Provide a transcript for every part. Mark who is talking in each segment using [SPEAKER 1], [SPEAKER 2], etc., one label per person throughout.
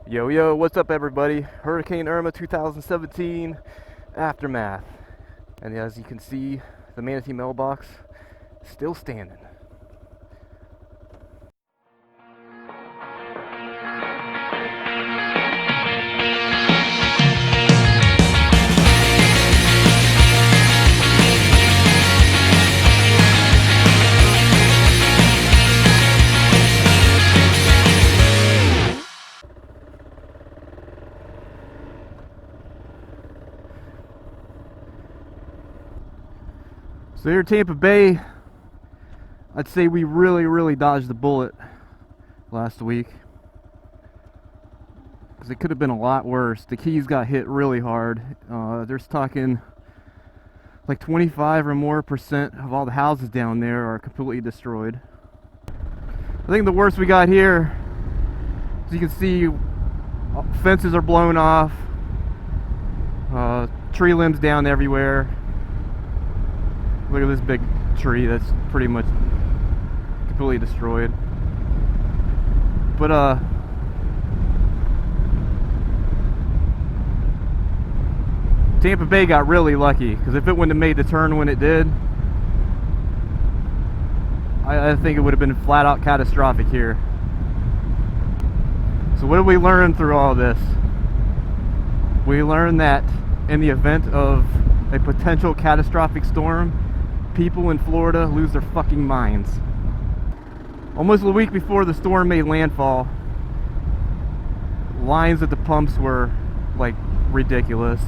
[SPEAKER 1] Yo, yo, what's up, everybody? Hurricane Irma 2017 aftermath. And as you can see, the manatee mailbox still standing. So here at Tampa Bay, I'd say we really dodged the bullet last week. Because it could have been a lot worse. The Keys got hit really hard. There's talking like 25 or more percent of all the houses down there are completely destroyed. I think the worst we got here, as you can see, fences are blown off, tree limbs down everywhere. Look at this big tree that's pretty much completely destroyed. But Tampa Bay got really lucky, because if it wouldn't have made the turn when it did, I think it would have been flat out catastrophic here. So what did we learn through all this? We learned that in the event of a potential catastrophic storm, people in Florida lose their fucking minds. Almost a week before the storm made landfall, lines at the pumps were like ridiculous.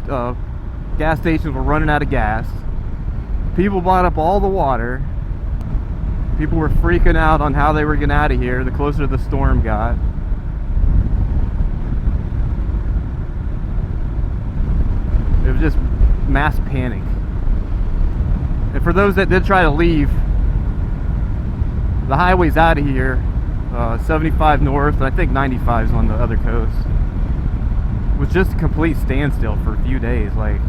[SPEAKER 1] Gas stations were running out of gas. People bought up all the water. People were freaking out on how they were getting out of here the closer the storm got. It was just mass panic. And for those that did try to leave, the highways out of here, 75 north, and I think 95 is on the other coast, was just a complete standstill for a few days. Like,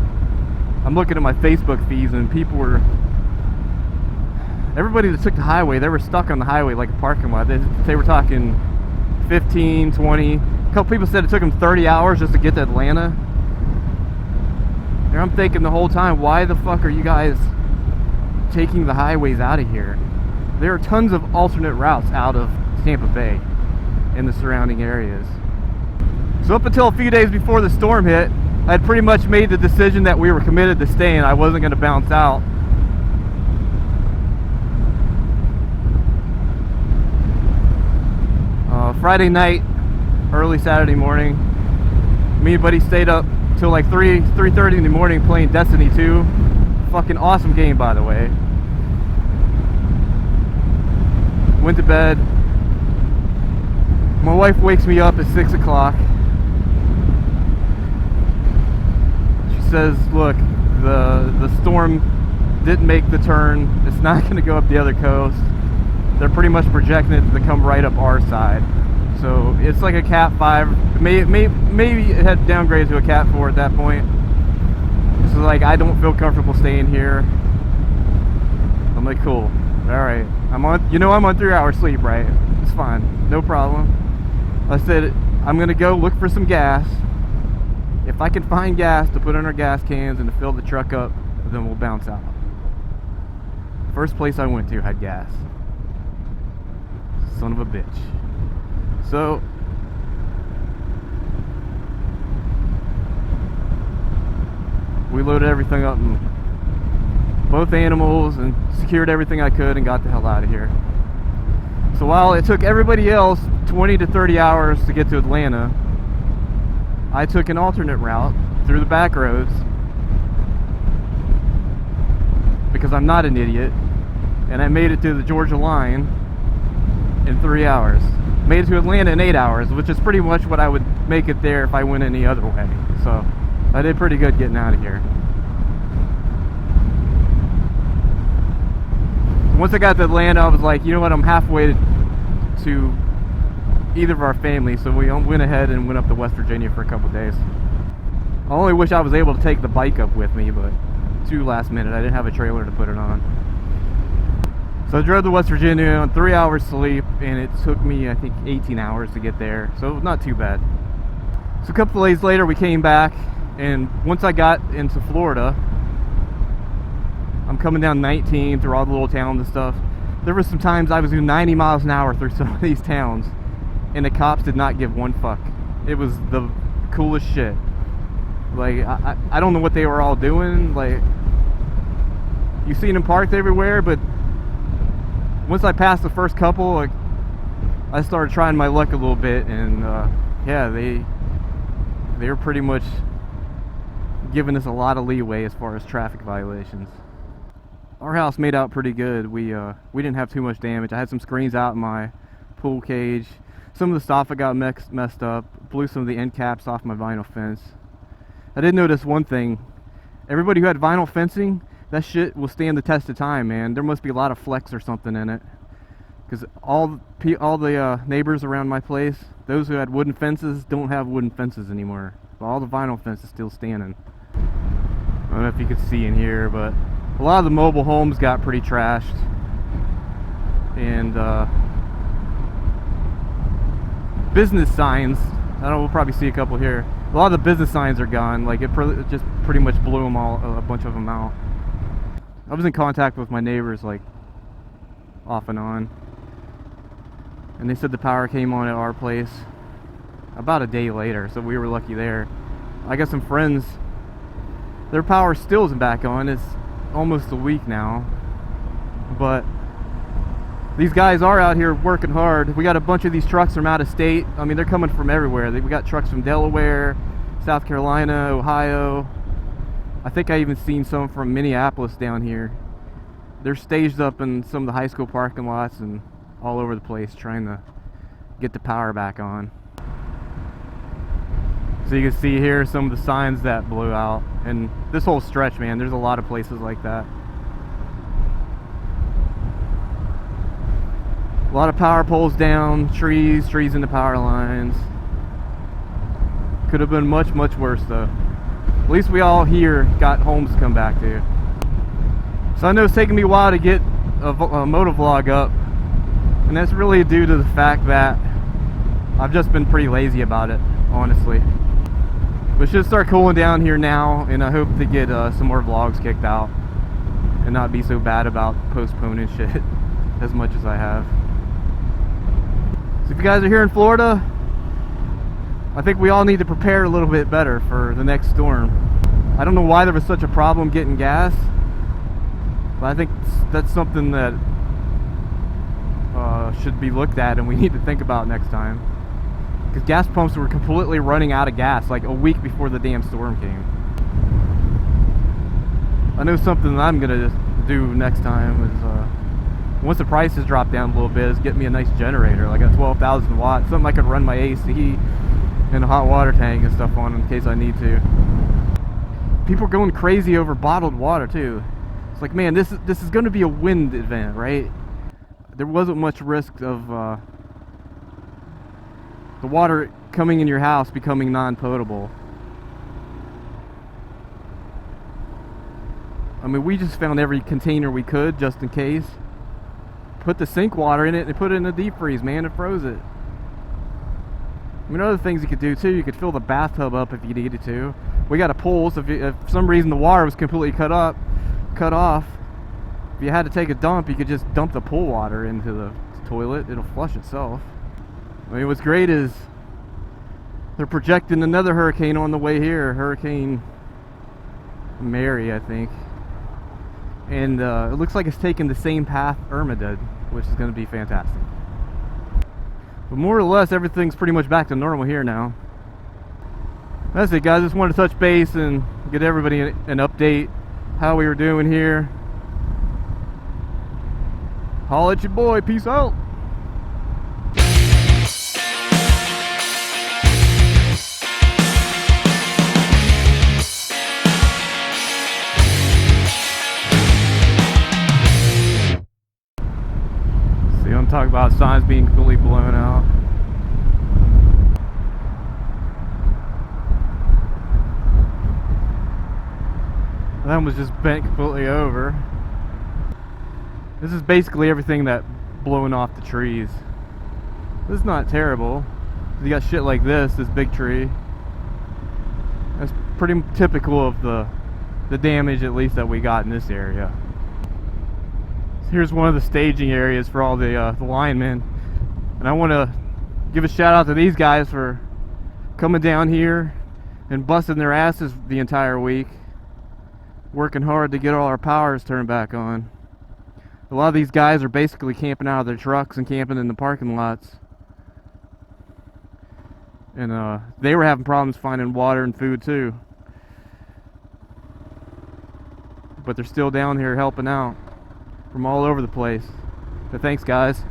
[SPEAKER 1] I'm looking at my Facebook feeds and people were, everybody that took the highway, they were stuck on the highway like a parking lot. They were talking 15, 20. A couple people said it took them 30 hours just to get to Atlanta. And I'm thinking the whole time, why the fuck are you guys taking the highways out of here? There are tons of alternate routes out of Tampa Bay and the surrounding areas. So up until a few days before the storm hit, I had pretty much made the decision that we were committed to staying. I wasn't going to bounce out. Friday night, early Saturday morning, me and buddy stayed up till like 3:30 in the morning playing Destiny 2. Fucking awesome game, by the way. Went to bed. My wife wakes me up at 6 o'clock. She says, look, the storm didn't make the turn. It's not going to go up the other coast. They're pretty much projecting it to come right up our side. So it's like a Cat 5. Maybe it had downgraded to a Cat 4 at that point. So like, I don't feel comfortable staying here. I'm like, cool. Alright. I'm on 3 hours sleep, right? It's fine. No problem. I said, I'm gonna go look for some gas. If I can find gas to put in our gas cans and to fill the truck up, then we'll bounce out. First place I went to had gas. Son of a bitch. So we loaded everything up in both animals and secured everything I could and got the hell out of here. So while it took everybody else 20 to 30 hours to get to Atlanta, I took an alternate route through the back roads because I'm not an idiot, and I made it to the Georgia line in 3 hours. Made it to Atlanta in 8 hours, which is pretty much what I would make it there if I went any other way. So I did pretty good getting out of here. Once I got to Atlanta, I was like, you know what, I'm halfway to either of our families, so we went ahead and went up to West Virginia for a couple days. I only wish I was able to take the bike up with me, but too last minute. I didn't have a trailer to put it on. So I drove to West Virginia on 3 hours sleep, and it took me, I think, 18 hours to get there, so not too bad. So a couple of days later we came back, and once I got into Florida, I'm coming down 19 through all the little towns and stuff. There were some times I was doing 90 miles an hour through some of these towns, and the cops did not give one fuck. It was the coolest shit. Like, I don't know what they were all doing. Like, you seen them parked everywhere, but once I passed the first couple, like, I started trying my luck a little bit, and yeah, they were pretty much giving us a lot of leeway as far as traffic violations. Our house made out pretty good. We didn't have too much damage. I had some screens out in my pool cage. Some of the soffit got messed up. Blew some of the end caps off my vinyl fence. I did notice one thing. Everybody who had vinyl fencing, that shit will stand the test of time, man. There must be a lot of flex or something in it. Because all the neighbors around my place, those who had wooden fences, don't have wooden fences anymore. But all the vinyl fence is still standing. I don't know if you could see in here, but a lot of the mobile homes got pretty trashed, and business signs, I don't know, we'll probably see a couple here. A lot of the business signs are gone. Like, it just pretty much blew them all, a bunch of them out. I was in contact with my neighbors, like, off and on, and they said the power came on at our place about a day later, so we were lucky there. I got some friends, their power still isn't back on. It's almost a week now, but these guys are out here working hard. We got a bunch of these trucks from out of state. I mean, they're coming from everywhere. We got trucks from Delaware, South Carolina, Ohio. I think I even seen some from Minneapolis down here. They're staged up in some of the high school parking lots and all over the place trying to get the power back on. So you can see here some of the signs that blew out, and this whole stretch, man, there's a lot of places like that. A lot of power poles down, trees in the power lines. Could have been much worse though. At least we all here got homes to come back to. So I know it's taken me a while to get a motovlog up, and that's really due to the fact that I've just been pretty lazy about it, honestly. But it should start cooling down here now, and I hope to get some more vlogs kicked out and not be so bad about postponing shit as much as I have. So if you guys are here in Florida, I think we all need to prepare a little bit better for the next storm. I don't know why there was such a problem getting gas, but I think that's something that should be looked at, and we need to think about next time. Because gas pumps were completely running out of gas like a week before the damn storm came. I know something that I'm gonna do next time is, once the prices drop down a little bit, is get me a nice generator, like a 12,000 watt, something I could run my AC and a hot water tank and stuff on in case I need to. People are going crazy over bottled water too. It's like, man, this is going to be a wind event, right? There wasn't much risk of the water coming in your house becoming non-potable. I mean, we just found every container we could just in case. Put the sink water in it and put it in the deep freeze, man, and froze it. I mean, other things you could do too, you could fill the bathtub up if you needed to. We got a pool, so if for some reason the water was completely cut off, if you had to take a dump, you could just dump the pool water into the toilet. It'll flush itself. I mean, what's great is they're projecting another hurricane on the way here, Hurricane Mary, I think. And it looks like it's taking the same path Irma did, which is going to be fantastic. But more or less, everything's pretty much back to normal here now. That's it, guys. Just wanted to touch base and get everybody an update how we were doing here. Holla at your boy. Peace out. See, I'm talking about signs being completely blown out. That one was just bent completely over. This is basically everything that blowing off the trees. This is not terrible. You got shit like this big tree. That's pretty typical of the damage, at least that we got in this area. So here's one of the staging areas for all the linemen, and I want to give a shout out to these guys for coming down here and busting their asses the entire week, working hard to get all our powers turned back on. A lot of these guys are basically camping out of their trucks and camping in the parking lots, and they were having problems finding water and food too, but they're still down here helping out from all over the place. So thanks, guys.